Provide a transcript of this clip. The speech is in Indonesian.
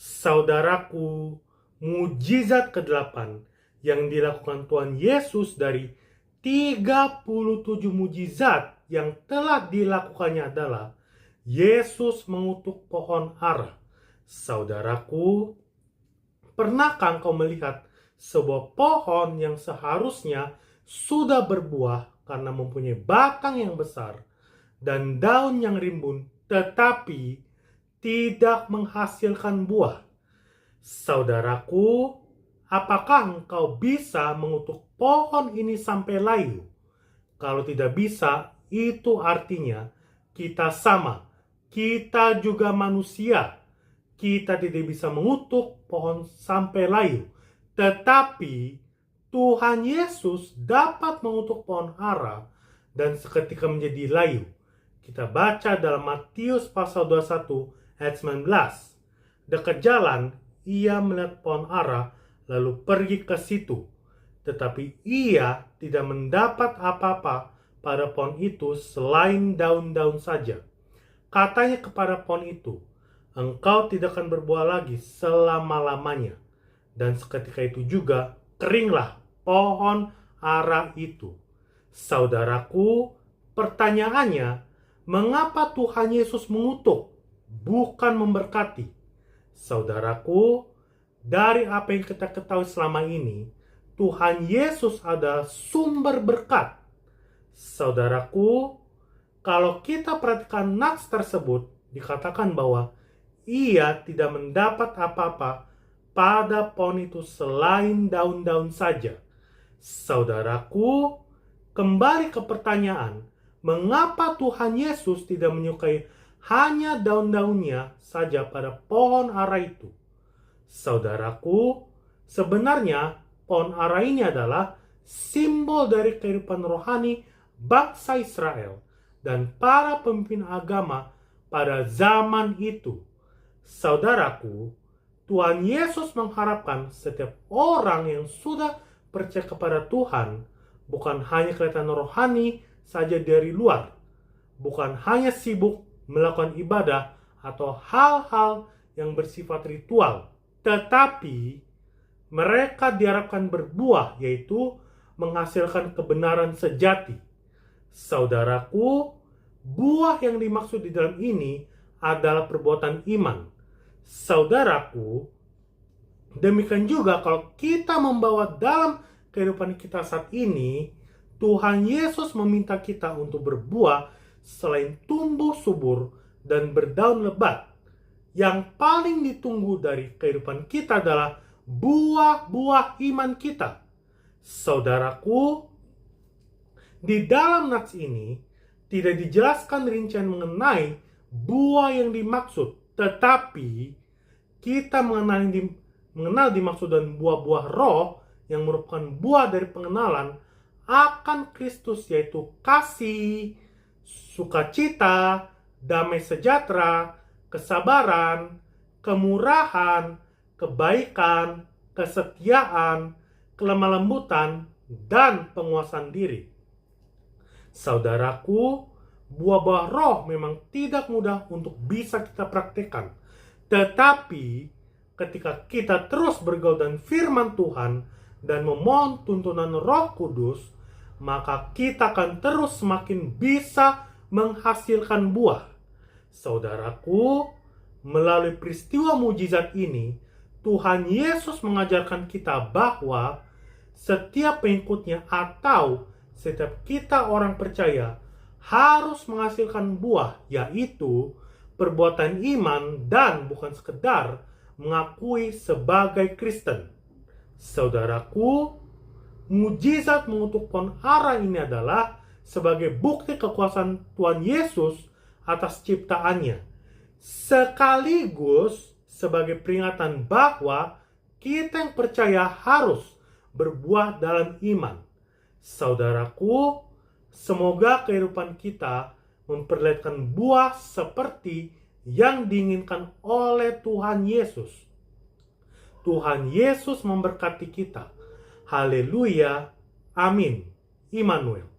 Saudaraku, mujizat ke-8 yang dilakukan Tuhan Yesus dari 37 mujizat yang telah dilakukannya adalah Yesus mengutuk pohon ara. Saudaraku, pernahkah engkau melihat sebuah pohon yang seharusnya sudah berbuah karena mempunyai batang yang besar dan daun yang rimbun, tetapi tidak menghasilkan buah? Saudaraku, apakah engkau bisa mengutuk pohon ini sampai layu? Kalau tidak bisa, itu artinya kita sama. Kita juga manusia. Kita tidak bisa mengutuk pohon sampai layu. Tetapi Tuhan Yesus dapat mengutuk pohon ara dan seketika menjadi layu. Kita baca dalam Matius pasal 21 ayat 19. Dekat jalan, ia melihat pohon ara lalu pergi ke situ. Tetapi ia tidak mendapat apa-apa pada pohon itu selain daun-daun saja. Katanya kepada pohon itu, engkau tidak akan berbuah lagi selama-lamanya. Dan seketika itu juga keringlah pohon ara itu. Saudaraku, pertanyaannya, mengapa Tuhan Yesus mengutuk, bukan memberkati? Saudaraku, dari apa yang kita ketahui selama ini, Tuhan Yesus adalah sumber berkat. Saudaraku, kalau kita perhatikan nats tersebut, dikatakan bahwa ia tidak mendapat apa-apa pada pohon itu selain daun-daun saja. Saudaraku, kembali ke pertanyaan, mengapa Tuhan Yesus tidak menyukai hanya daun-daunnya saja pada pohon ara itu? Saudaraku, sebenarnya pohon ara ini adalah simbol dari kehidupan rohani bangsa Israel dan para pemimpin agama pada zaman itu. Saudaraku, Tuhan Yesus mengharapkan setiap orang yang sudah percaya kepada Tuhan bukan hanya kelihatan rohani saja dari luar, bukan hanya sibuk melakukan ibadah atau hal-hal yang bersifat ritual, tetapi mereka diharapkan berbuah, yaitu menghasilkan kebenaran sejati. Saudaraku, buah yang dimaksud di dalam ini adalah perbuatan iman. Saudaraku, demikian juga kalau kita membawa dalam kehidupan kita saat ini, Tuhan Yesus meminta kita untuk berbuah selain tumbuh subur dan berdaun lebat. Yang paling ditunggu dari kehidupan kita adalah buah-buah iman kita. Saudaraku, di dalam nats ini tidak dijelaskan rincian mengenai buah yang dimaksud, tetapi kita mengenal dimaksud dan buah-buah roh yang merupakan buah dari pengenalan akan Kristus, yaitu kasih, sukacita, damai sejahtera, kesabaran, kemurahan, kebaikan, kesetiaan, kelemah lembutan, dan penguasaan diri. Saudaraku, buah-buah roh memang tidak mudah untuk bisa kita praktekkan. Tetapi ketika kita terus bergaul dengan firman Tuhan dan memohon tuntunan Roh Kudus, maka kita akan terus semakin bisa menghasilkan buah. Saudaraku, melalui peristiwa mujizat ini, Tuhan Yesus mengajarkan kita bahwa setiap pengikutnya atau setiap kita orang percaya harus menghasilkan buah, yaitu perbuatan iman dan bukan sekedar mengakui sebagai Kristen. Saudaraku, mujizat mengutuk pohon ara ini adalah sebagai bukti kekuasaan Tuhan Yesus atas ciptaannya, sekaligus sebagai peringatan bahwa kita yang percaya harus berbuah dalam iman. Saudaraku, semoga kehidupan kita memperlihatkan buah seperti yang diinginkan oleh Tuhan Yesus. Tuhan Yesus memberkati kita. Haleluya. Amin. Immanuel.